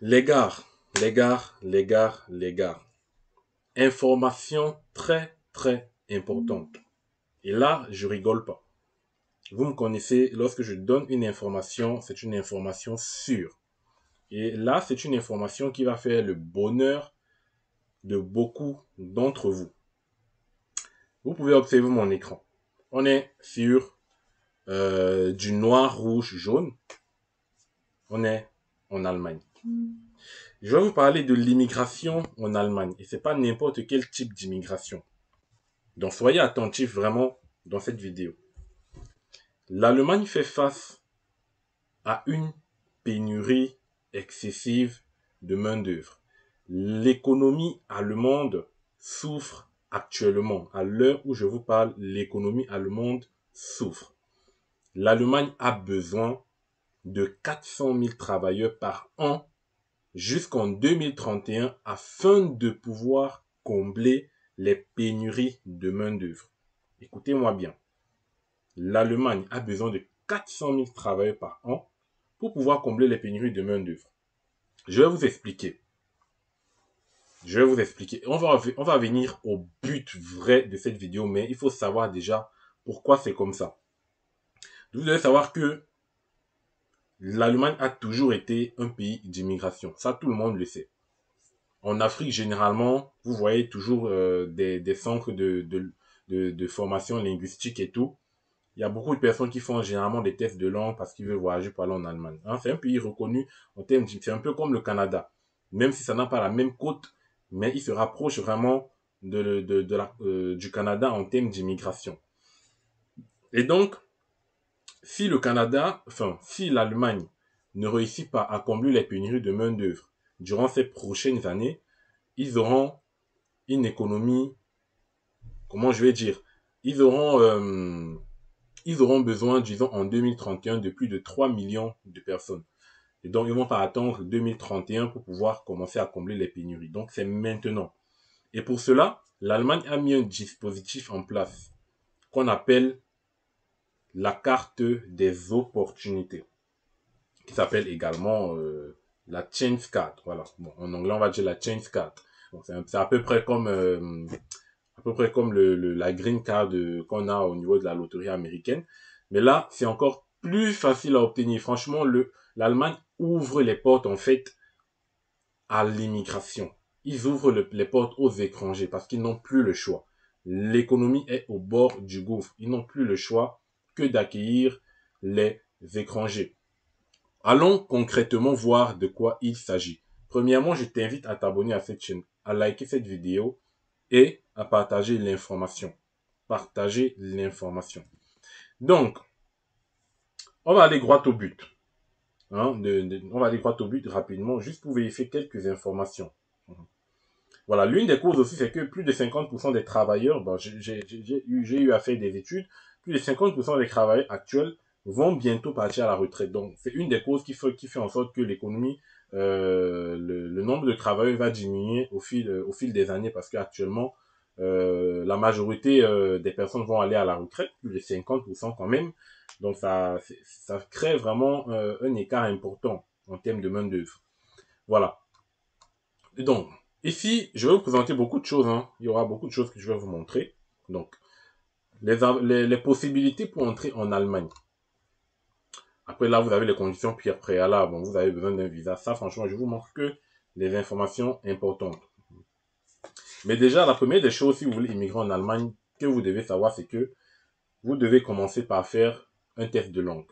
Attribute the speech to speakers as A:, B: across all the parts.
A: Les gars. Information très importante. Et là, je rigole pas. Vous me connaissez, lorsque je donne une information, c'est une information sûre. Et là, c'est une information qui va faire le bonheur de beaucoup d'entre vous. Vous pouvez observer mon écran. On est sur du noir, rouge, jaune. On est en Allemagne. Je vais vous parler de l'immigration en Allemagne. Et c'est pas n'importe quel type d'immigration. Donc soyez attentifs vraiment dans cette vidéo. L'Allemagne fait face à une pénurie excessive de main-d'œuvre. L'économie allemande souffre actuellement. À l'heure où je vous parle, l'économie allemande souffre. L'Allemagne a besoin de 400 000 travailleurs par an jusqu'en 2031 afin de pouvoir combler les pénuries de main-d'œuvre. Écoutez-moi bien. L'Allemagne a besoin de 400 000 travailleurs par an pour pouvoir combler les pénuries de main-d'œuvre. Je vais vous expliquer. On va venir au but vrai de cette vidéo, mais il faut savoir déjà pourquoi c'est comme ça. Vous devez savoir que l'Allemagne a toujours été un pays d'immigration. Ça, tout le monde le sait. En Afrique, généralement, vous voyez toujours des centres de formation linguistique et tout. Il y a beaucoup de personnes qui font généralement des tests de langue parce qu'ils veulent voyager pour aller en Allemagne. Hein, c'est un pays reconnu en termes, c'est un peu comme le Canada. Même si ça n'a pas la même côte, mais il se rapproche vraiment du Canada en termes d'immigration. Et donc, si l'Allemagne ne réussit pas à combler les pénuries de main-d'œuvre durant ces prochaines années, ils auront une économie, comment je vais dire, ils auront, euh, ils auront besoin, disons, en 2031, de plus de 3 millions de personnes. Et donc, ils vont pas attendre 2031 pour pouvoir commencer à combler les pénuries. Donc, c'est maintenant. Et pour cela, l'Allemagne a mis un dispositif en place qu'on appelle la carte des opportunités, qui s'appelle également la Chance Card. Voilà. Bon, en anglais, on va dire la Chance Card. Bon, c'est à peu près comme la green card qu'on a au niveau de la loterie américaine. Mais là, c'est encore plus facile à obtenir. Franchement, l'Allemagne ouvre les portes, en fait, à l'immigration. Ils ouvrent les portes aux étrangers parce qu'ils n'ont plus le choix. L'économie est au bord du gouffre. Ils n'ont plus le choix que d'accueillir les étrangers. Allons concrètement voir de quoi il s'agit. Premièrement, je t'invite à t'abonner à cette chaîne, à liker cette vidéo et à partager l'information. Partager l'information. Donc, on va aller droit au but. Hein, on va aller droit au but rapidement, juste pour vérifier quelques informations. Voilà, l'une des causes aussi, c'est que plus de 50% des travailleurs, bon, j'ai eu à faire des études, plus de 50% des travailleurs actuels vont bientôt partir à la retraite. Donc, c'est une des causes qui fait en sorte que l'économie, le nombre de travailleurs va diminuer au fil des années parce qu'actuellement, la majorité des personnes vont aller à la retraite, plus de 50% quand même. Donc, ça crée vraiment un écart important en termes de main-d'œuvre. Voilà. Et donc, ici, je vais vous présenter beaucoup de choses. Hein. Il y aura beaucoup de choses que je vais vous montrer. Donc, les possibilités pour entrer en Allemagne. Après, là, vous avez les conditions préalables. Bon, vous avez besoin d'un visa. Ça, franchement, je vous montre que les informations importantes. Mais déjà, la première des choses, si vous voulez immigrer en Allemagne, que vous devez savoir, c'est que vous devez commencer par faire un test de langue.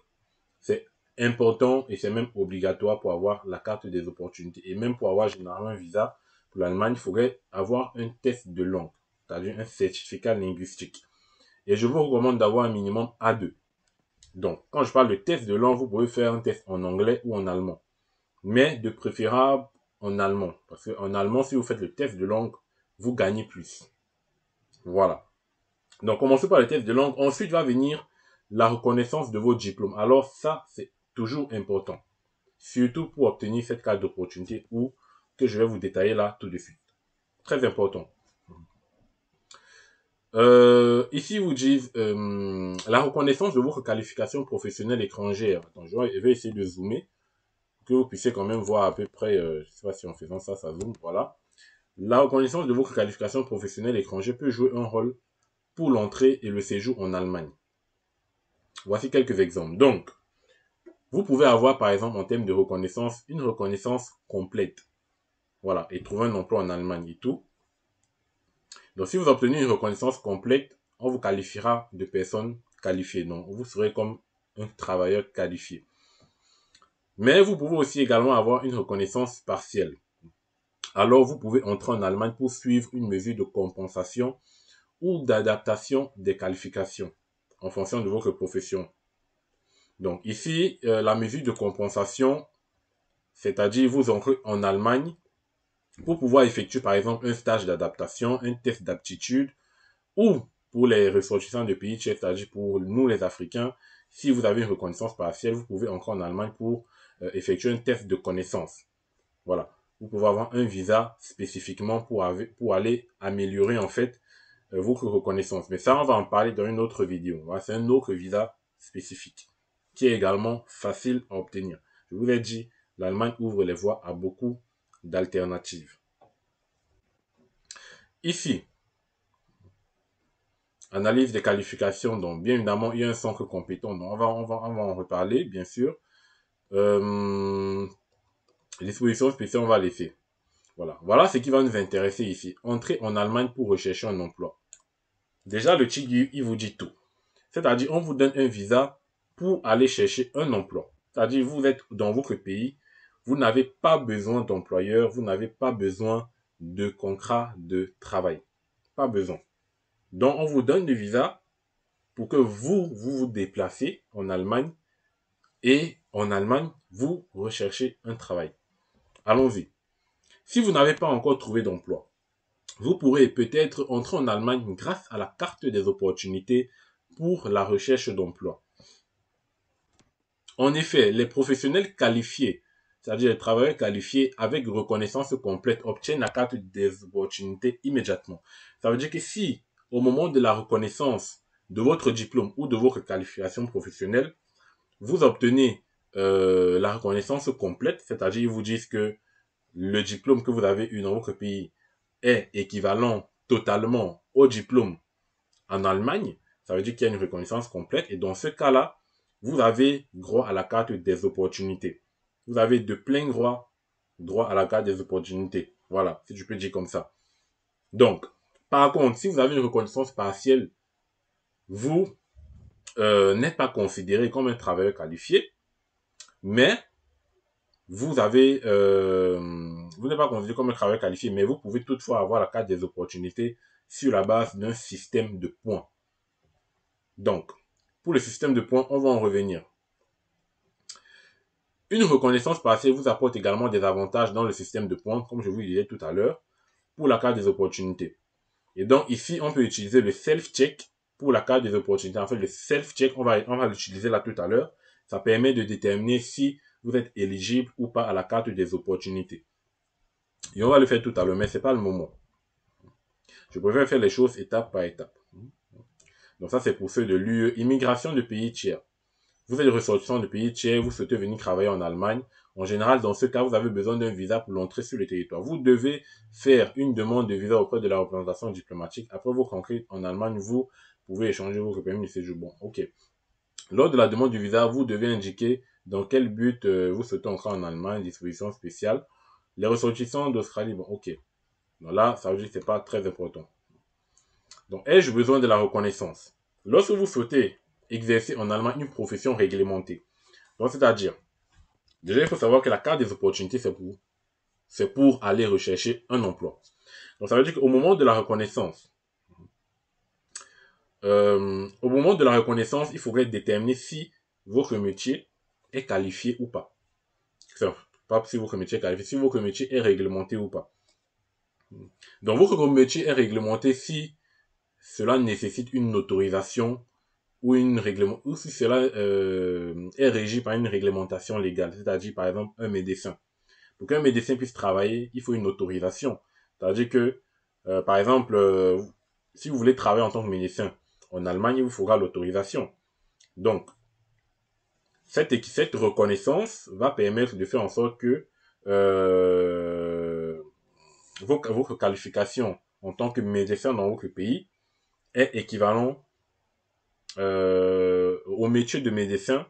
A: C'est important et c'est même obligatoire pour avoir la carte des opportunités. Et même pour avoir généralement un visa pour l'Allemagne, il faudrait avoir un test de langue, c'est-à-dire un certificat linguistique. Et je vous recommande d'avoir un minimum A2. Donc, quand je parle de test de langue, vous pouvez faire un test en anglais ou en allemand. Mais de préférable en allemand. Parce qu'en allemand, si vous faites le test de langue, vous gagnez plus. Voilà. Donc, commencez par le test de langue. Ensuite va venir la reconnaissance de vos diplômes. Alors, ça, c'est toujours important. Surtout pour obtenir cette carte d'opportunité ou que je vais vous détailler là tout de suite. Très important. Ici, vous disent la reconnaissance de votre qualification professionnelle étrangère. Attends, je vais essayer de zoomer. que vous puissiez quand même voir à peu près, je ne sais pas si en faisant ça, ça zoome, voilà. La reconnaissance de votre qualification professionnelle étrangère peut jouer un rôle pour l'entrée et le séjour en Allemagne. Voici quelques exemples. Donc, vous pouvez avoir, par exemple, en termes de reconnaissance, une reconnaissance complète. Voilà, et trouver un emploi en Allemagne et tout. Donc, si vous obtenez une reconnaissance complète, on vous qualifiera de personne qualifiée. Donc, vous serez comme un travailleur qualifié. Mais vous pouvez aussi également avoir une reconnaissance partielle. Alors, vous pouvez entrer en Allemagne pour suivre une mesure de compensation ou d'adaptation des qualifications en fonction de votre profession. Donc, ici, la mesure de compensation, c'est-à-dire vous entrez en Allemagne pour pouvoir effectuer, par exemple, un stage d'adaptation, un test d'aptitude, ou pour les ressortissants de pays tiers, c'est-à-dire pour nous les Africains, si vous avez une reconnaissance partielle, vous pouvez entrer en Allemagne pour effectuer un test de connaissance. Voilà. Vous pouvez avoir un visa spécifiquement pour aller améliorer en fait votre reconnaissance. Mais ça, on va en parler dans une autre vidéo. Voilà, c'est un autre visa spécifique qui est également facile à obtenir. Je vous ai dit, l'Allemagne ouvre les voies à beaucoup d'alternatives. Ici, analyse des qualifications. Donc, bien évidemment, il y a un centre compétent. Donc, on va en reparler, bien sûr. L'exposition spéciale, on va laisser. Voilà. Voilà ce qui va nous intéresser ici. Entrer en Allemagne pour rechercher un emploi. Déjà, le TIG, il vous dit tout. C'est-à-dire, on vous donne un visa pour aller chercher un emploi. C'est-à-dire, vous êtes dans votre pays, vous n'avez pas besoin d'employeur, vous n'avez pas besoin de contrat de travail. Pas besoin. Donc, on vous donne le visa pour que vous déplacez en Allemagne et en Allemagne, vous recherchez un travail. Allons-y. Si vous n'avez pas encore trouvé d'emploi, vous pourrez peut-être entrer en Allemagne grâce à la carte des opportunités pour la recherche d'emploi. En effet, les professionnels qualifiés, c'est-à-dire les travailleurs qualifiés avec reconnaissance complète, obtiennent la carte des opportunités immédiatement. Ça veut dire que si, au moment de la reconnaissance de votre diplôme ou de votre qualification professionnelle, vous obtenez la reconnaissance complète, c'est-à-dire ils vous disent que le diplôme que vous avez eu dans votre pays est équivalent totalement au diplôme en Allemagne, ça veut dire qu'il y a une reconnaissance complète. Et dans ce cas-là, vous avez droit à la carte des opportunités. Vous avez de plein droit à la carte des opportunités. Voilà, si je peux dire comme ça. Donc, par contre, si vous avez une reconnaissance partielle, vous n'êtes pas considéré comme un travailleur qualifié, mais vous n'êtes pas considéré comme un travailleur qualifié, mais vous pouvez toutefois avoir la carte des opportunités sur la base d'un système de points. Donc, pour le système de points, on va en revenir. Une reconnaissance partielle vous apporte également des avantages dans le système de points, comme je vous le disais tout à l'heure, pour la carte des opportunités. Et donc, ici, on peut utiliser le self-check pour la carte des opportunités. En fait, le self-check, on va l'utiliser là tout à l'heure. Ça permet de déterminer si vous êtes éligible ou pas à la carte des opportunités. Et on va le faire tout à l'heure, mais ce n'est pas le moment. Je préfère faire les choses étape par étape. Donc ça, c'est pour ceux de l'UE. Immigration de pays tiers. Vous êtes ressortissant de pays tiers, vous souhaitez venir travailler en Allemagne. En général, dans ce cas, vous avez besoin d'un visa pour l'entrée sur le territoire. Vous devez faire une demande de visa auprès de la représentation diplomatique. Après vous rentrez en Allemagne, vous pouvez échanger vos permis de séjour. Bon, ok. Lors de la demande du visa, vous devez indiquer dans quel but vous souhaitez entrer en Allemagne, disposition spéciale. Les ressortissants d'Australie, bon, ok. Donc là, ça veut dire que c'est pas très important. Donc, ai-je besoin de la reconnaissance? Lorsque vous souhaitez exercer en Allemagne une profession réglementée, donc c'est-à-dire, déjà il faut savoir que la carte des opportunités, c'est pour aller rechercher un emploi. Donc ça veut dire qu'au moment de la reconnaissance, il faudrait déterminer si votre métier est qualifié ou pas. Enfin, pas si votre métier est qualifié, si votre métier est réglementé ou pas. Donc votre métier est réglementé si cela nécessite une autorisation ou ou si cela est régi par une réglementation légale, c'est-à-dire par exemple un médecin. Pour qu'un médecin puisse travailler, il faut une autorisation. C'est-à-dire que, par exemple, si vous voulez travailler en tant que médecin en Allemagne, il vous faudra l'autorisation. Donc, cette reconnaissance va permettre de faire en sorte que votre qualification en tant que médecin dans votre pays est équivalent au métier de médecin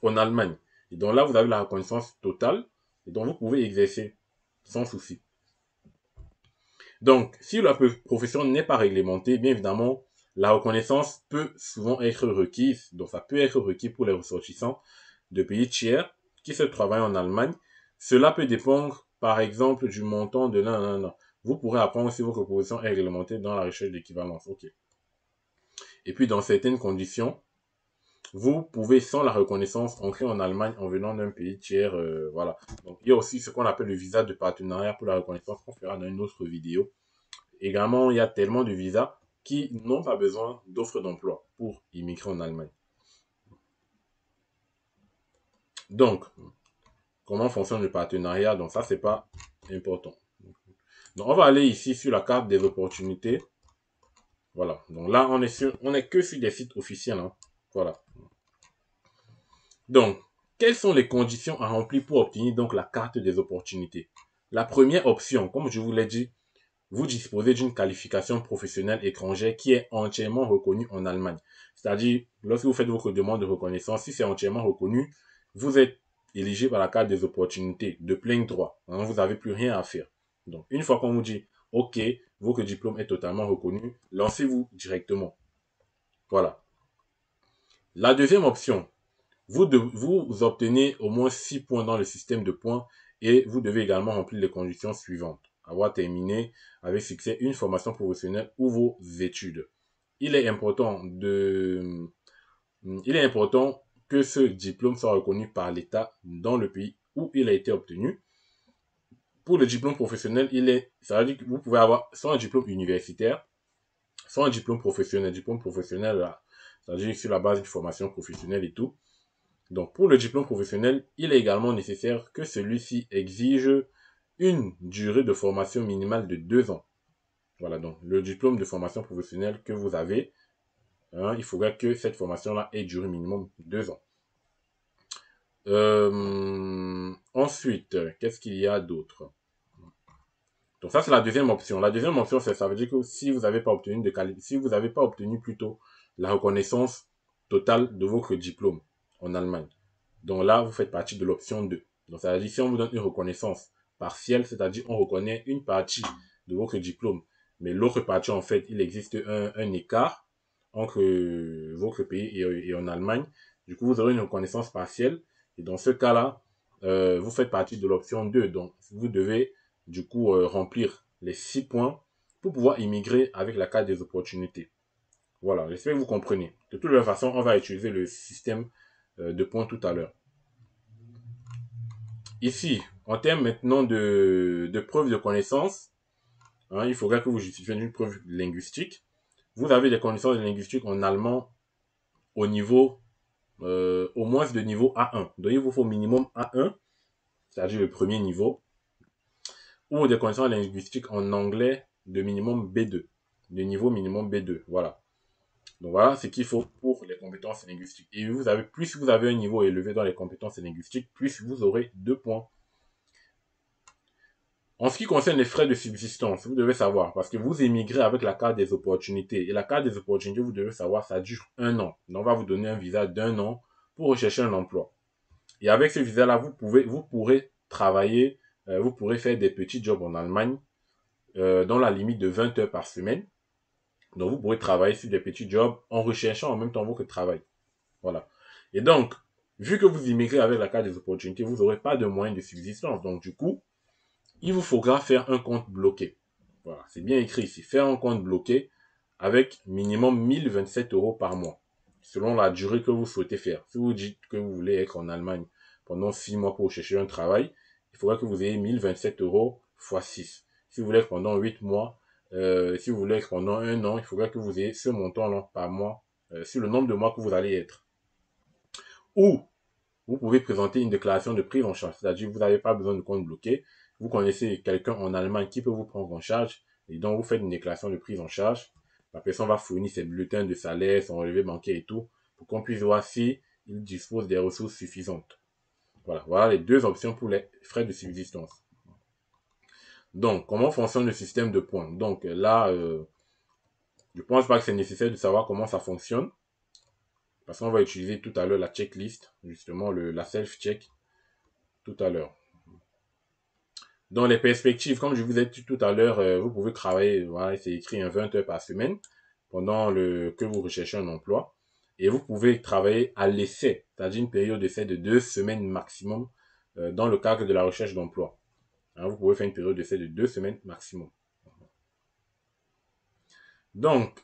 A: en Allemagne. Et donc là, vous avez la reconnaissance totale et donc vous pouvez exercer sans souci. Donc, si la profession n'est pas réglementée, bien évidemment, la reconnaissance peut souvent être requise. Donc, ça peut être requis pour les ressortissants de pays tiers qui se travaillent en Allemagne. Cela peut dépendre, par exemple, du montant de l'un. Vous pourrez apprendre si votre profession est réglementée dans la recherche d'équivalence. OK. Et puis, dans certaines conditions, vous pouvez, sans la reconnaissance, entrer en Allemagne en venant d'un pays tiers. Voilà. Donc, il y a aussi ce qu'on appelle le visa de partenariat pour la reconnaissance qu'on fera dans une autre vidéo. Également, il y a tellement de visas qui n'ont pas besoin d'offres d'emploi pour immigrer en Allemagne. Donc, comment fonctionne le partenariat? Donc, ça, c'est pas important. Donc, on va aller ici sur la carte des opportunités. Voilà. Donc là, on est que sur des sites officiels. Hein. Voilà. Donc, quelles sont les conditions à remplir pour obtenir donc la carte des opportunités? La première option, comme je vous l'ai dit, vous disposez d'une qualification professionnelle étrangère qui est entièrement reconnue en Allemagne. C'est-à-dire, lorsque vous faites votre demande de reconnaissance, si c'est entièrement reconnu, vous êtes éligible à la carte des opportunités de plein droit. Hein, vous n'avez plus rien à faire. Donc, une fois qu'on vous dit, OK, votre diplôme est totalement reconnu, lancez-vous directement. Voilà. La deuxième option, vous obtenez au moins 6 points dans le système de points et vous devez également remplir les conditions suivantes. Avoir terminé avec succès une formation professionnelle ou vos études. Il est important que ce diplôme soit reconnu par l'État dans le pays où il a été obtenu. Pour le diplôme professionnel, ça veut dire que vous pouvez avoir soit un diplôme universitaire, soit un diplôme professionnel. Diplôme professionnel, là, ça veut dire sur la base d'une formation professionnelle et tout. Donc, pour le diplôme professionnel, il est également nécessaire que celui-ci exige une durée de formation minimale de 2 ans. Voilà, donc le diplôme de formation professionnelle que vous avez, hein, il faudrait que cette formation-là ait duré minimum 2 ans. Ensuite, qu'est-ce qu'il y a d'autre? Donc ça, c'est la deuxième option. La deuxième option, ça veut dire que si vous n'avez pas obtenu si vous n'avez pas obtenu plutôt la reconnaissance totale de votre diplôme en Allemagne, donc là, vous faites partie de l'option 2. Donc ça veut dire si on vous donne une reconnaissance partielle, c'est-à-dire on reconnaît une partie de votre diplôme, mais l'autre partie, en fait, il existe un écart entre votre pays et en Allemagne. Du coup, vous aurez une reconnaissance partielle. Et dans ce cas-là, vous faites partie de l'option 2. Donc, vous devez du coup remplir les 6 points pour pouvoir immigrer avec la carte des opportunités. Voilà, j'espère que vous comprenez. De toute façon, on va utiliser le système de points tout à l'heure. Ici, en termes maintenant de preuve de connaissance, hein, il faudrait que vous justifiez une preuve linguistique. Vous avez des connaissances linguistiques en allemand au niveau, au moins de niveau A1. Donc, il vous faut minimum A1, c'est-à-dire le premier niveau, ou des connaissances linguistiques en anglais de minimum B2, de niveau minimum B2. Voilà. Donc voilà ce qu'il faut pour les compétences linguistiques. Et plus vous avez un niveau élevé dans les compétences linguistiques, plus vous aurez 2 points. En ce qui concerne les frais de subsistance, vous devez savoir, parce que vous émigrez avec la carte des opportunités. Et la carte des opportunités, vous devez savoir, ça dure 1 an. Donc on va vous donner un visa d'1 an pour rechercher un emploi. Et avec ce visa-là, vous pourrez travailler, vous pourrez faire des petits jobs en Allemagne dans la limite de 20 heures par semaine. Donc, vous pourrez travailler sur des petits jobs en recherchant en même temps votre travail. Voilà. Et donc, vu que vous immigrez avec la carte des opportunités, vous n'aurez pas de moyens de subsistance. Donc, du coup, il vous faudra faire un compte bloqué. Voilà. C'est bien écrit ici. Faire un compte bloqué avec minimum 1027 euros par mois. Selon la durée que vous souhaitez faire. Si vous dites que vous voulez être en Allemagne pendant 6 mois pour chercher un travail, il faudra que vous ayez 1027 euros x 6. Si vous voulez être pendant 8 mois, si vous voulez être pendant 1 an, il faudra que vous ayez ce montant-là par mois, sur le nombre de mois que vous allez être. Ou, vous pouvez présenter une déclaration de prise en charge. C'est-à-dire que vous n'avez pas besoin de compte bloqué. Vous connaissez quelqu'un en Allemagne qui peut vous prendre en charge. Et donc, vous faites une déclaration de prise en charge. La personne va fournir ses bulletins de salaire, son relevé bancaire et tout, pour qu'on puisse voir si il dispose des ressources suffisantes. Voilà, voilà les deux options pour les frais de subsistance. Donc, comment fonctionne le système de points? Donc là, je pense pas que c'est nécessaire de savoir comment ça fonctionne, parce qu'on va utiliser tout à l'heure la checklist, justement la self-check tout à l'heure. Dans les perspectives, comme je vous ai dit tout à l'heure, vous pouvez travailler, voilà, c'est écrit 20 heures par semaine pendant que vous recherchez un emploi. Et vous pouvez travailler à l'essai, c'est-à-dire une période d'essai de 2 semaines maximum dans le cadre de la recherche d'emploi. Hein, vous pouvez faire une période d'essai de 2 semaines maximum. Donc,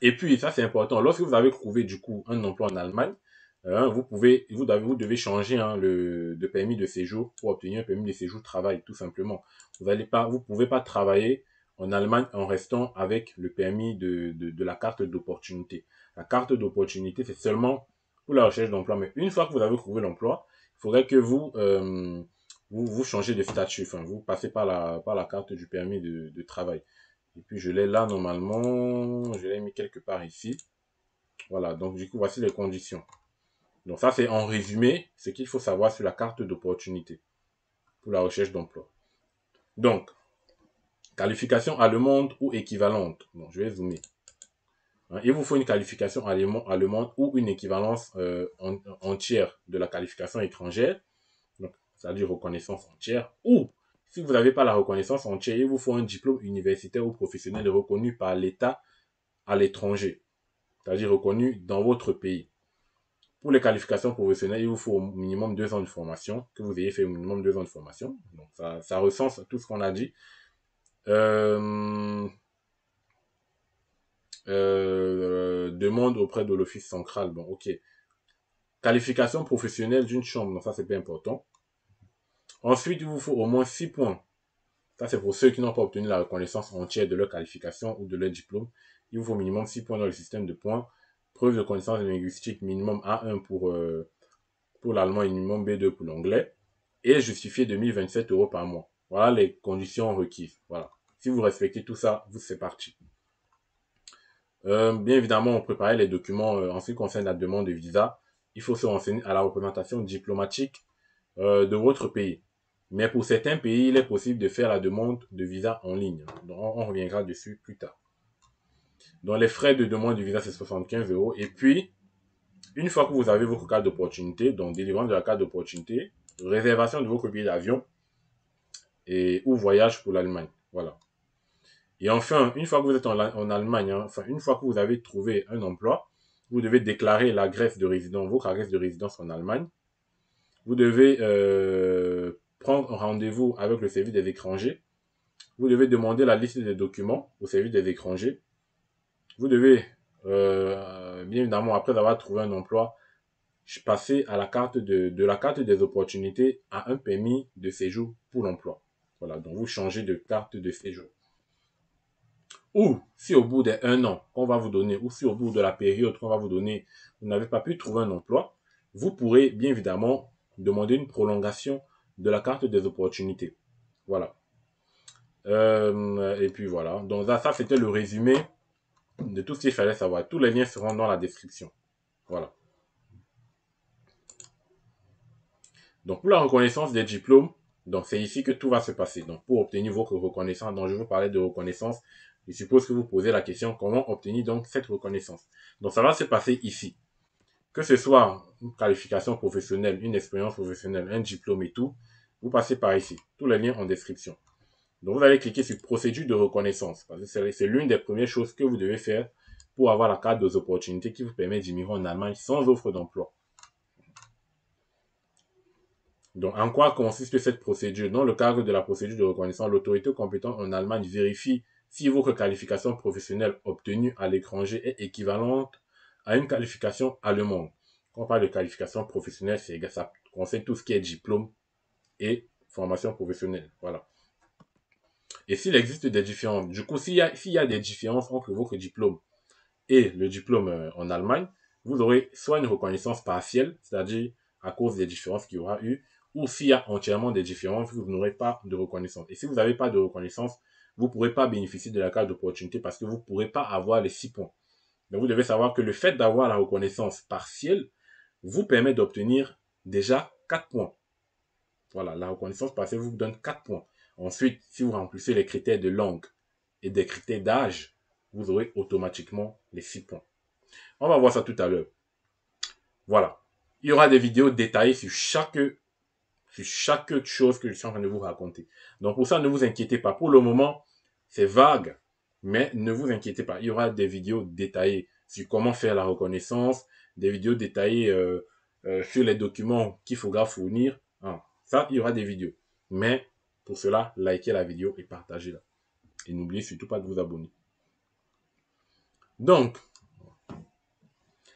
A: et puis, ça c'est important, lorsque vous avez trouvé du coup un emploi en Allemagne, vous devez changer de permis de séjour pour obtenir un permis de séjour travail, tout simplement. Vous pouvez pas travailler en Allemagne en restant avec le permis de la carte d'opportunité. La carte d'opportunité, c'est seulement pour la recherche d'emploi. Mais une fois que vous avez trouvé l'emploi, il faudrait que vous changez de statut. Enfin, vous passez par la carte du permis de travail. Et puis, je l'ai là normalement. Je l'ai mis quelque part ici. Voilà. Donc, du coup, voici les conditions. Donc, ça, c'est en résumé ce qu'il faut savoir sur la carte d'opportunité pour la recherche d'emploi. Donc, qualification allemande ou équivalente. Bon, je vais zoomer. Il vous faut une qualification allemande ou une équivalence entière de la qualification étrangère. Donc, c'est-à-dire reconnaissance entière. Ou, si vous n'avez pas la reconnaissance entière, il vous faut un diplôme universitaire ou professionnel reconnu par l'État à l'étranger. C'est-à-dire reconnu dans votre pays. Pour les qualifications professionnelles, il vous faut au minimum 2 ans de formation, que vous ayez fait au minimum 2 ans de formation. Donc, ça recense tout ce qu'on a dit. Demande auprès de l'office central. Bon, ok. Qualification professionnelle d'une chambre. Donc, ça, c'est pas important. Ensuite, il vous faut au moins 6 points. Ça, c'est pour ceux qui n'ont pas obtenu la reconnaissance entière de leur qualification ou de leur diplôme. Il vous faut au minimum 6 points dans le système de points. Preuve de connaissance linguistique minimum A1 pour l'allemand et minimum B2 pour l'anglais. Et justifié de 1027 € par mois. Voilà les conditions requises. Voilà. Si vous respectez tout ça, c'est parti. Bien évidemment, on préparait les documents en ce qui concerne la demande de visa. Il faut se renseigner à la représentation diplomatique de votre pays. Mais pour certains pays, il est possible de faire la demande de visa en ligne. Donc, on reviendra dessus plus tard. Donc, les frais de demande de visa, c'est 75 €. Et puis, une fois que vous avez votre carte d'opportunité, donc délivrance de la carte d'opportunité, réservation de votre billet d'avion ou voyage pour l'Allemagne. Voilà. Et enfin, une fois que vous êtes en Allemagne, une fois que vous avez trouvé un emploi, vous devez déclarer l'adresse de résidence, votre adresse de résidence en Allemagne. Vous devez prendre un rendez-vous avec le service des étrangers. Vous devez demander la liste des documents au service des étrangers. Vous devez, bien évidemment, après avoir trouvé un emploi, passer à la carte de la carte des opportunités à un permis de séjour pour l'emploi. Voilà, donc vous changez de carte de séjour. Ou si au bout d'un an qu'on va vous donner, ou si au bout de la période qu'on va vous donner, vous n'avez pas pu trouver un emploi, vous pourrez bien évidemment demander une prolongation de la carte des opportunités. Voilà. Et puis voilà. Donc ça c'était le résumé de tout ce qu'il fallait savoir. Tous les liens seront dans la description. Voilà. Donc pour la reconnaissance des diplômes, donc c'est ici que tout va se passer. Donc pour obtenir votre reconnaissance, donc je vous parlais de reconnaissance, je suppose que vous posez la question comment obtenir donc cette reconnaissance. Donc ça va se passer ici. Que ce soit une qualification professionnelle, une expérience professionnelle, un diplôme et tout, vous passez par ici. Tous les liens en description. Donc vous allez cliquer sur procédure de reconnaissance. Parce que c'est l'une des premières choses que vous devez faire pour avoir la carte des opportunités qui vous permet d'immigrer en Allemagne sans offre d'emploi. Donc, en quoi consiste cette procédure? Dans le cadre de la procédure de reconnaissance, l'autorité compétente en Allemagne vérifie si votre qualification professionnelle obtenue à l'étranger est équivalente à une qualification allemande. Quand on parle de qualification professionnelle, ça concerne tout ce qui est diplôme et formation professionnelle. Voilà. Et s'il existe des différences, du coup, s'il y a des différences entre votre diplôme et le diplôme en Allemagne, vous aurez soit une reconnaissance partielle, c'est-à-dire à cause des différences qu'il y aura eu, ou s'il y a entièrement des différences, vous n'aurez pas de reconnaissance. Et si vous n'avez pas de reconnaissance, vous ne pourrez pas bénéficier de la carte d'opportunité parce que vous ne pourrez pas avoir les 6 points. Donc, vous devez savoir que le fait d'avoir la reconnaissance partielle vous permet d'obtenir déjà 4 points. Voilà, la reconnaissance partielle vous donne 4 points. Ensuite, si vous remplissez les critères de langue et des critères d'âge, vous aurez automatiquement les 6 points. On va voir ça tout à l'heure. Voilà. Il y aura des vidéos détaillées sur chaque chose que je suis en train de vous raconter. Donc pour ça, ne vous inquiétez pas. Pour le moment, c'est vague, mais ne vous inquiétez pas. Il y aura des vidéos détaillées sur comment faire la reconnaissance, des vidéos détaillées sur les documents qu'il faudra fournir. Ah, ça, il y aura des vidéos. Mais pour cela, likez la vidéo et partagez-la. Et n'oubliez surtout pas de vous abonner. Donc,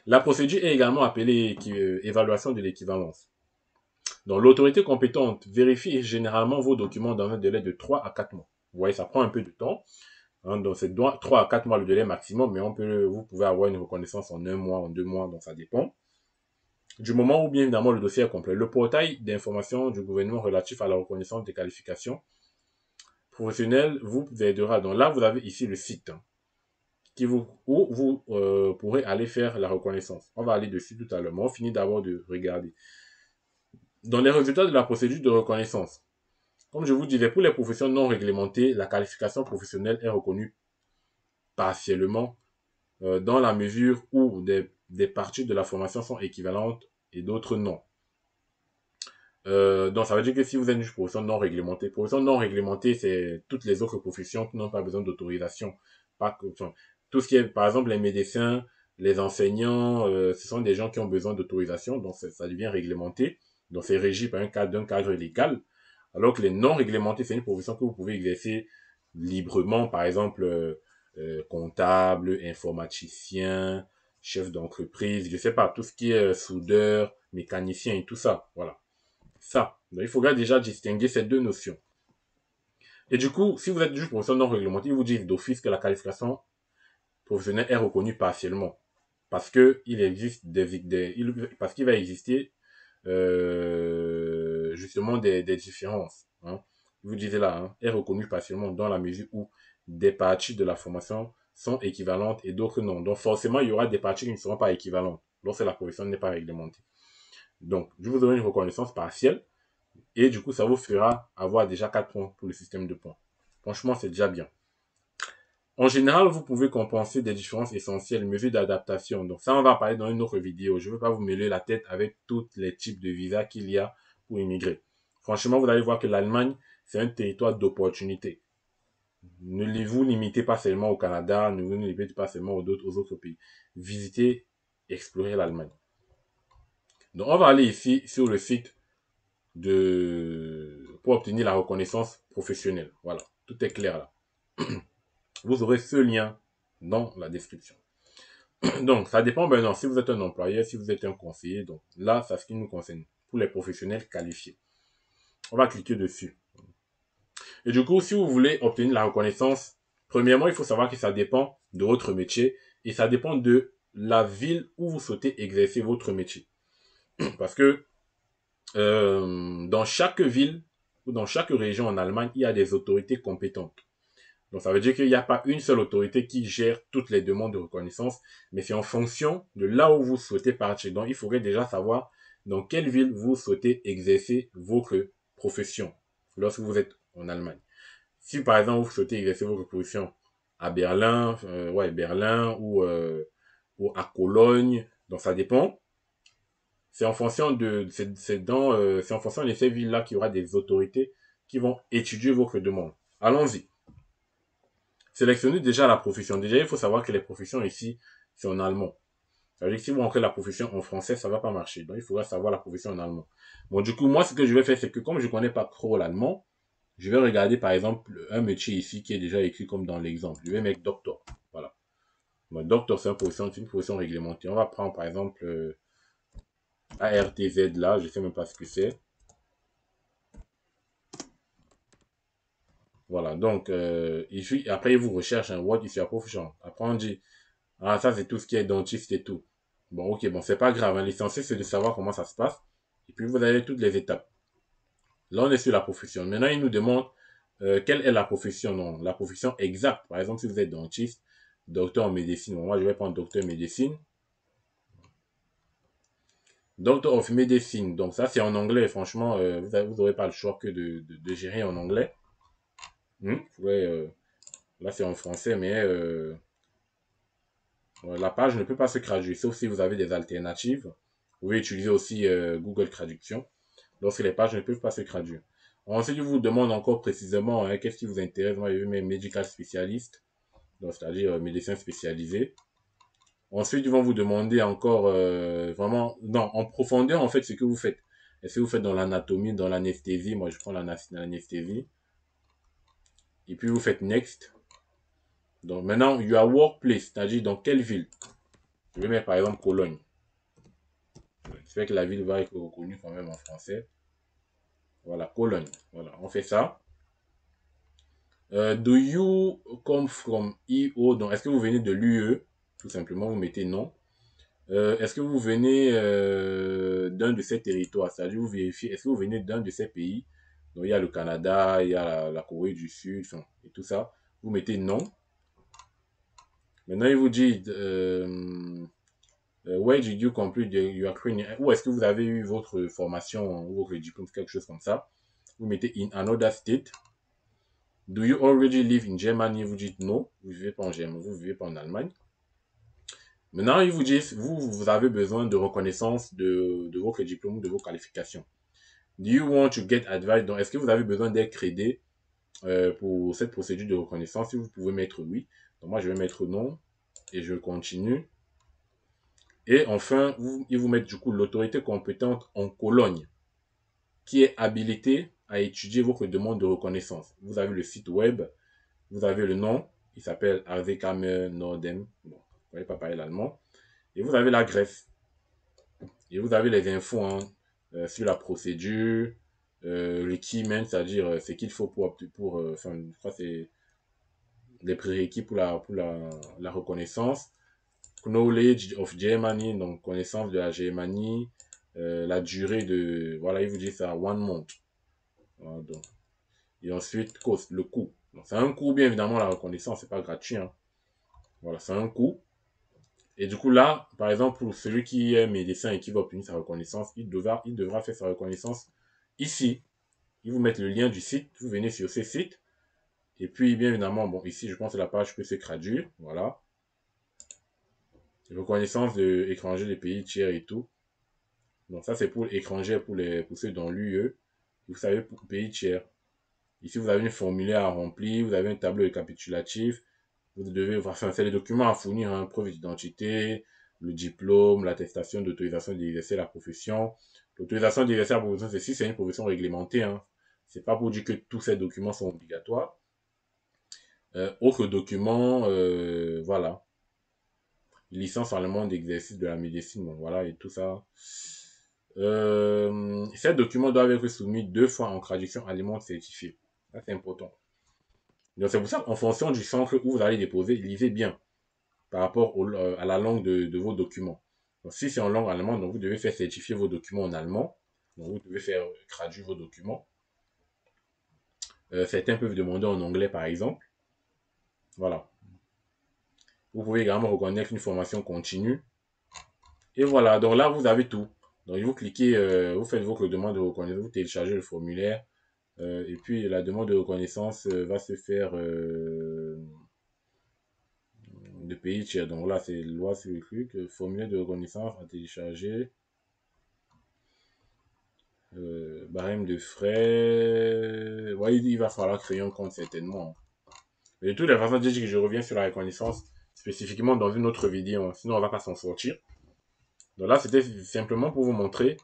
A: la procédure est également appelée évaluation de l'équivalence. Donc, l'autorité compétente vérifie généralement vos documents dans un délai de 3 à 4 mois. Vous voyez, ça prend un peu de temps. Hein, donc, c'est 3 à 4 mois le délai maximum, mais vous pouvez avoir une reconnaissance en 1 mois, en 2 mois, donc ça dépend. Du moment où, bien évidemment, le dossier est complet. Le portail d'information du gouvernement relatif à la reconnaissance des qualifications professionnelles vous aidera. Donc là, vous avez ici le site où vous pourrez aller faire la reconnaissance. On va aller dessus tout à l'heure, mais on finit d'abord de regarder. Dans les résultats de la procédure de reconnaissance, comme je vous disais, pour les professions non réglementées, la qualification professionnelle est reconnue partiellement dans la mesure où des parties de la formation sont équivalentes et d'autres non. Donc ça veut dire que si vous êtes une profession non réglementée, c'est toutes les autres professions qui n'ont pas besoin d'autorisation. Tout ce qui est, par exemple, les médecins, les enseignants, ce sont des gens qui ont besoin d'autorisation, donc ça devient réglementé. Donc c'est régi par d'un cadre légal. Alors que les non réglementés, c'est une profession que vous pouvez exercer librement, par exemple, comptable, informaticien, chef d'entreprise, je sais pas, tout ce qui est soudeur, mécanicien et tout ça, voilà. Ça, donc il faudra déjà distinguer ces deux notions. Et du coup, si vous êtes juge professionnel non réglementé, ils vous disent d'office que la qualification professionnelle est reconnue partiellement. Parce que il existe parce qu'il va exister justement des différences. Hein. Vous disiez là, hein, est reconnue partiellement dans la mesure où des parties de la formation sont équivalentes et d'autres non. Donc forcément, il y aura des parties qui ne seront pas équivalentes lorsque la profession n'est pas réglementée. Donc, je vous donne une reconnaissance partielle et du coup, ça vous fera avoir déjà 4 points pour le système de points. Franchement, c'est déjà bien. En général, vous pouvez compenser des différences essentielles, mesures d'adaptation. Donc ça, on va parler dans une autre vidéo. Je ne veux pas vous mêler la tête avec tous les types de visas qu'il y a pour immigrer. Franchement, vous allez voir que l'Allemagne, c'est un territoire d'opportunité. Ne vous limitez pas seulement au Canada, ne vous limitez pas seulement aux autres pays. Visitez, explorez l'Allemagne. Donc on va aller ici sur le site pour obtenir la reconnaissance professionnelle. Voilà, tout est clair là. Vous aurez ce lien dans la description. Donc, ça dépend maintenant si vous êtes un employeur, si vous êtes un conseiller. Donc, là, c'est ce qui nous concerne pour les professionnels qualifiés. On va cliquer dessus. Et du coup, si vous voulez obtenir la reconnaissance, premièrement, il faut savoir que ça dépend de votre métier et ça dépend de la ville où vous souhaitez exercer votre métier. Parce que dans chaque ville ou dans chaque région en Allemagne, il y a des autorités compétentes. Donc, ça veut dire qu'il n'y a pas une seule autorité qui gère toutes les demandes de reconnaissance, mais c'est en fonction de là où vous souhaitez partir. Donc, il faudrait déjà savoir dans quelle ville vous souhaitez exercer votre profession lorsque vous êtes en Allemagne. Si, par exemple, vous souhaitez exercer votre profession à Berlin, Berlin ou à Cologne, donc ça dépend. C'est en fonction c'est en fonction de ces villes-là qu'il y aura des autorités qui vont étudier votre demande. Allons-y. Sélectionnez déjà la profession. Déjà, il faut savoir que les professions ici, c'est en allemand. Ça veut dire que si vous rentrez la profession en français, ça va pas marcher. Donc, il faudra savoir la profession en allemand. Bon, du coup, moi, ce que je vais faire, c'est que comme je connais pas trop l'allemand, je vais regarder, par exemple, un métier ici qui est déjà écrit comme dans l'exemple. Je vais mettre docteur. Voilà. Bon, docteur, c'est une profession réglementée. On va prendre, par exemple, ARTZ là. Je sais même pas ce que c'est. Voilà. Donc, après, il vous recherche un what is your profession. Après, on dit, ah, ça, c'est tout ce qui est dentiste et tout. Bon, ok, bon, c'est pas grave. Hein. L'essentiel, c'est de savoir comment ça se passe. Et puis, vous avez toutes les étapes. Là, on est sur la profession. Maintenant, il nous demande quelle est la profession. Non, la profession exacte. Par exemple, si vous êtes dentiste, docteur en médecine. Bon, moi, je vais prendre docteur en médecine. Doctor of Medicine. Donc, ça, c'est en anglais. Franchement, vous n'aurez pas le choix que de gérer en anglais. Ouais, là, c'est en français, mais la page ne peut pas se traduire, sauf si vous avez des alternatives. Vous pouvez utiliser aussi Google Traduction lorsque les pages ne peuvent pas se traduire. Ensuite, je vous demande encore précisément qu'est-ce qui vous intéresse. Moi, je vais mettre médical spécialiste, c'est-à-dire médecin spécialisé. Ensuite, ils vont vous demander encore vraiment, non, en profondeur, en fait, ce que vous faites. Est-ce que vous faites dans l'anatomie, dans l'anesthésie? Moi, je prends l'anesthésie. Et puis, vous faites next. Donc, maintenant, your workplace, c'est-à-dire dans quelle ville? Je vais mettre par exemple Cologne. C'est que la ville va être reconnue quand même en français. Voilà, Cologne. Voilà, on fait ça. Do you come from EO? Donc, est-ce que vous venez de l'UE? Tout simplement, vous mettez non. Est-ce que vous venez d'un de ces territoires? C'est-à-dire, vous vérifiez, est-ce que vous venez d'un de ces pays? Donc, il y a le Canada, il y a la Corée du Sud, enfin, et tout ça. Vous mettez non. Maintenant, il vous dit, where did you complete your training? Où est-ce que vous avez eu votre formation ou votre diplôme, quelque chose comme ça? Vous mettez in another state. Do you already live in Germany? Vous dites non, vous ne vivez pas en Germanie, vous ne vivez pas en Allemagne. Maintenant, ils vous disent, vous avez besoin de reconnaissance de votre diplôme ou de vos qualifications. Do you want to get advice? Donc, est-ce que vous avez besoin d'être aidé pour cette procédure de reconnaissance? Si vous pouvez mettre oui. Donc, moi, je vais mettre non et je continue. Et enfin, ils vous mettent du coup l'autorité compétente en Cologne qui est habilitée à étudier votre demande de reconnaissance. Vous avez le site web, vous avez le nom, il s'appelle Avekamer Nordem. Bon, vous ne pouvez pas parler l'allemand. Et vous avez l'adresse. Et vous avez les infos sur la procédure, le keyman, c'est-à-dire ce qu'il faut enfin, je crois que c'est les prérequis la reconnaissance. Knowledge of Germany, donc connaissance de la Germanie, la durée de, voilà, il vous dit ça, 1 month. Voilà, donc. Et ensuite, cost, le coût. C'est un coût, bien évidemment, la reconnaissance, c'est pas gratuit. Hein. Voilà, c'est un coût. Et du coup, là, par exemple, pour celui qui est médecin et qui va obtenir sa reconnaissance, il devra faire sa reconnaissance ici. Ils vous mettent le lien du site, vous venez sur ce site. Et puis, bien évidemment, bon, ici, je pense que la page peut se traduire. Voilà. Reconnaissance de étrangers des pays tiers et tout. Donc, ça, c'est pour étrangers, pour ceux dans l'UE. Vous savez, pour pays tiers. Ici, vous avez un formulaire à remplir, vous avez un tableau récapitulatif. Vous devez, enfin, c'est les documents à fournir, hein, preuve d'identité, le diplôme, l'attestation d'autorisation d'exercer la profession. L'autorisation d'exercer la profession, c'est une profession réglementée, hein. C'est pas pour dire que tous ces documents sont obligatoires. Autres documents, voilà. Licence allemande d'exercice de la médecine, bon, voilà, et tout ça. Ces documents doivent être soumis 2 fois en traduction allemande certifiée. Ça, c'est important. Donc, c'est pour ça qu'en fonction du centre où vous allez déposer, lisez bien par rapport à la langue de vos documents. Donc, si c'est en langue allemande, donc vous devez faire certifier vos documents en allemand. Donc, vous devez faire traduire vos documents. Certains peuvent demander en anglais, par exemple. Voilà. Vous pouvez également reconnaître une formation continue. Et voilà, donc là, vous avez tout. Donc, vous cliquez, vous faites votre demande de reconnaissance, vous téléchargez le formulaire. Et puis, la demande de reconnaissance va se faire de pays tiers. Donc là, c'est loi sur le truc. Formulaire de reconnaissance à télécharger. Barème de frais. Ouais, il va falloir créer un compte certainement. Mais de toutes les façons, je dis que je reviens sur la reconnaissance spécifiquement dans une autre vidéo. Sinon, on va pas s'en sortir. Donc là, c'était simplement pour vous montrer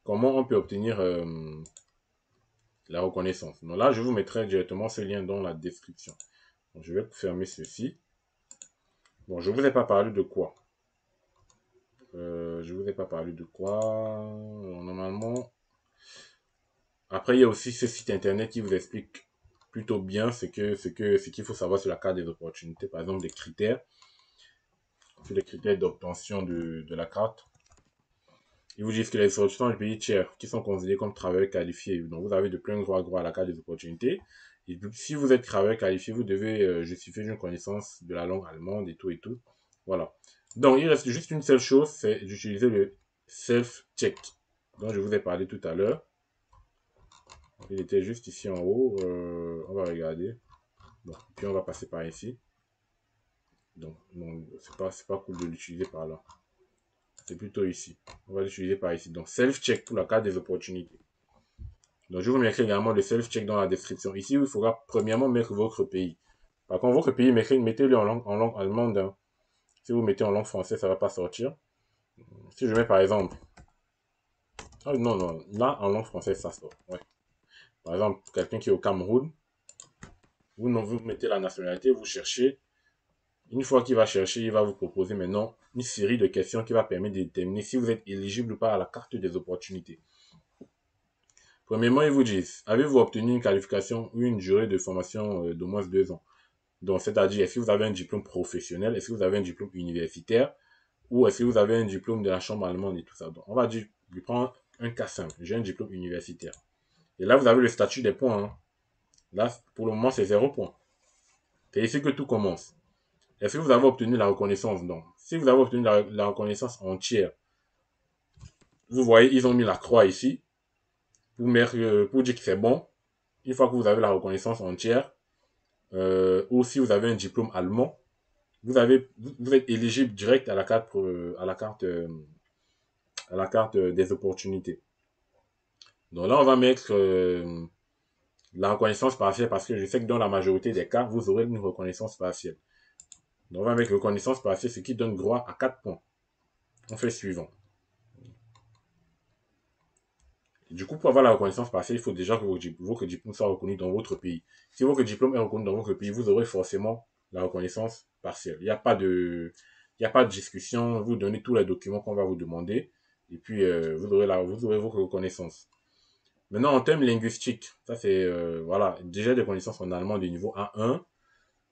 A: comment on peut obtenir la reconnaissance. Donc là, je vous mettrai directement ce lien dans la description. Donc, je vais fermer ceci. Bon, je vous ai pas parlé de quoi. Je vous ai pas parlé de quoi. Normalement. Après, il y a aussi ce site internet qui vous explique plutôt bien ce qu'il faut savoir sur la carte des opportunités. Par exemple, des critères. Sur les critères d'obtention de la carte. Ils vous disent que les ressortissants du pays tiers qui sont considérés comme travailleurs qualifiés, donc vous avez de plein droit à la carte des opportunités. Et puis, si vous êtes travailleur qualifié, vous devez justifier une connaissance de la langue allemande et tout et tout. Voilà. Donc, il reste juste une seule chose, c'est d'utiliser le self-check dont je vous ai parlé tout à l'heure. Il était juste ici en haut. On va regarder. Bon, puis on va passer par ici. Donc, c'est pas cool de l'utiliser par là. C'est plutôt ici. On va l'utiliser par ici. Donc, self-check pour la carte des opportunités. Donc, je vous mettrai également le self-check dans la description. Ici, il faudra premièrement mettre votre pays. Par contre, votre pays, mettez-le en langue allemande. Hein. Si vous mettez en langue française, ça ne va pas sortir. Si je mets par exemple... Ah, non, non. Là, en langue française, ça sort. Ouais. Par exemple, quelqu'un qui est au Cameroun, vous mettez la nationalité, vous cherchez. Une fois qu'il va chercher, il va vous proposer maintenant une série de questions qui va permettre de déterminer si vous êtes éligible ou pas à la carte des opportunités. Premièrement, ils vous disent, avez-vous obtenu une qualification ou une durée de formation d'au moins 2 ans? Donc, c'est-à-dire, est-ce que vous avez un diplôme professionnel, est-ce que vous avez un diplôme universitaire, ou est-ce que vous avez un diplôme de la chambre allemande et tout ça. Donc, on va dire, je prends un cas simple, j'ai un diplôme universitaire. Et là, vous avez le statut des points. Hein. Là, pour le moment, c'est 0 points. C'est ici que tout commence. Est-ce que vous avez obtenu la reconnaissance? Donc, si vous avez obtenu la reconnaissance entière, vous voyez, ils ont mis la croix ici pour dire que c'est bon. Une fois que vous avez la reconnaissance entière, ou si vous avez un diplôme allemand, vous êtes éligible direct à la carte des opportunités. Donc là, on va mettre la reconnaissance partielle parce que je sais que dans la majorité des cas, vous aurez une reconnaissance partielle. Donc on va mettre reconnaissance partielle, ce qui donne droit à 4 points. On fait suivant. Et du coup, pour avoir la reconnaissance partielle, il faut déjà que votre diplôme soit reconnu dans votre pays. Si votre diplôme est reconnu dans votre pays, vous aurez forcément la reconnaissance partielle. Il n'y a pas de discussion. Vous donnez tous les documents qu'on va vous demander. Et puis, vous aurez votre reconnaissance. Maintenant, en termes linguistiques, ça c'est, voilà, déjà des connaissances en allemand de niveau A1,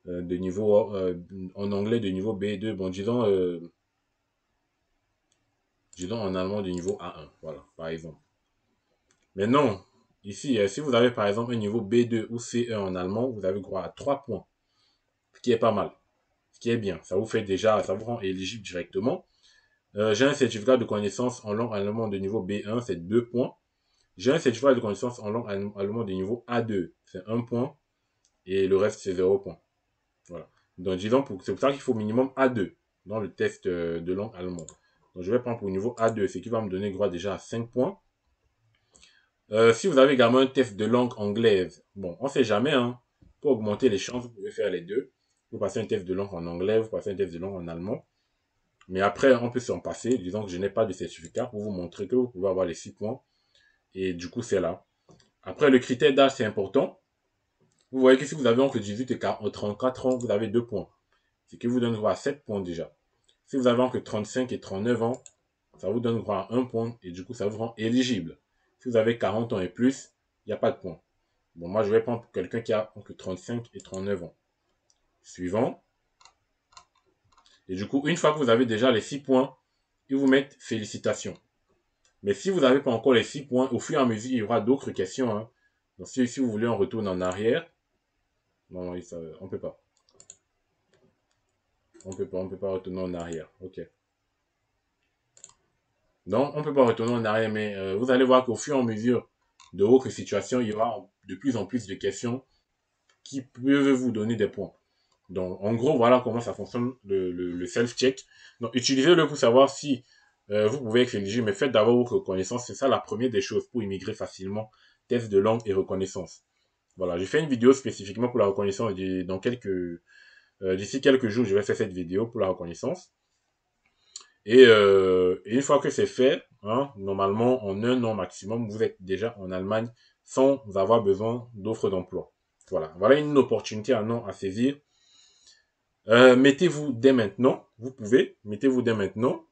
A: de niveau, en anglais de niveau B2, bon, disons en allemand de niveau A1, voilà, par exemple. Mais non, ici, si vous avez par exemple un niveau B2 ou C1 en allemand, vous avez droit à 3 points, ce qui est pas mal, ce qui est bien. Ça vous rend éligible directement. J'ai un certificat de connaissance en langue allemande de niveau B1, c'est 2 points. J'ai un certificat de connaissance en langue allemande de niveau A2, c'est 1 point. Et le reste, c'est 0 point. Voilà. Donc, disons, c'est pour ça qu'il faut minimum A2 dans le test de langue allemande. Donc, je vais prendre pour le niveau A2, ce qui va me donner droit déjà à 5 points. Si vous avez également un test de langue anglaise, bon, on ne sait jamais, hein. Pour augmenter les chances, vous pouvez faire les deux. Vous passez un test de langue en anglais, vous passez un test de langue en allemand. Mais après, on peut s'en passer, disons que je n'ai pas de certificat pour vous montrer que vous pouvez avoir les 6 points. Et du coup, c'est là. Après, le critère d'âge, c'est important. Vous voyez que si vous avez entre 18 et 34 ans, vous avez 2 points. Ce qui vous donne droit à 7 points déjà. Si vous avez entre 35 et 39 ans, ça vous donne droit à 1 point et du coup, ça vous rend éligible. Si vous avez 40 ans et plus, il n'y a pas de point. Bon, moi, je vais prendre quelqu'un qui a entre 35 et 39 ans. Suivant. Et du coup, une fois que vous avez déjà les 6 points, ils vous mettent félicitations. Mais si vous n'avez pas encore les 6 points, au fur et à mesure, il y aura d'autres questions. Hein. Donc, si vous voulez, on retourne en arrière. Non, on ne peut pas. On peut pas retourner en arrière. Ok. Donc, on ne peut pas retourner en arrière, mais vous allez voir qu'au fur et à mesure de votre situation, il y aura de plus en plus de questions qui peuvent vous donner des points. Donc, en gros, voilà comment ça fonctionne le self-check. Donc, utilisez-le pour savoir si vous pouvez être éligible, mais faites d'abord votre reconnaissance. C'est ça la première des choses pour immigrer facilement. Test de langue et reconnaissance. Voilà, j'ai fait une vidéo spécifiquement pour la reconnaissance d'ici quelques jours, je vais faire cette vidéo pour la reconnaissance. Et une fois que c'est fait, hein, normalement, en 1 an maximum, vous êtes déjà en Allemagne sans avoir besoin d'offres d'emploi. Voilà une opportunité à saisir. Mettez-vous dès maintenant, vous pouvez, mettez-vous dès maintenant,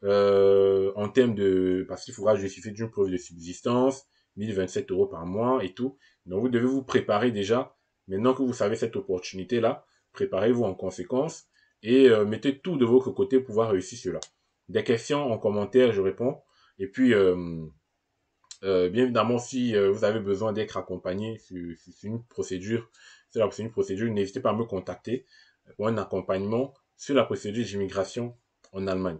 A: en termes parce qu'il faudra justifier d'une preuve de subsistance, 1027 € par mois et tout. Donc vous devez vous préparer déjà, maintenant que vous savez cette opportunité-là, préparez-vous en conséquence et mettez tout de votre côté pour pouvoir réussir cela. Des questions en commentaire, je réponds. Et puis, Bien évidemment, si vous avez besoin d'être accompagné sur une procédure, n'hésitez pas à me contacter pour un accompagnement sur la procédure d'immigration en Allemagne.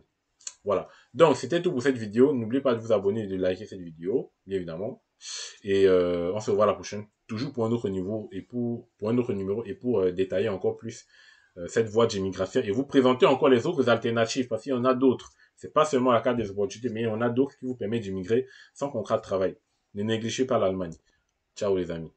A: Voilà. Donc, c'était tout pour cette vidéo. N'oubliez pas de vous abonner et de liker cette vidéo, bien évidemment. Et on se voit la prochaine, toujours pour un autre niveau et pour un autre numéro et pour détailler encore plus cette voie d'immigration et vous présenter encore les autres alternatives parce qu'il y en a d'autres. C'est pas seulement la carte des opportunités, mais il y en a d'autres qui vous permettent d'immigrer sans contrat de travail. Ne négligez pas l'Allemagne. Ciao les amis.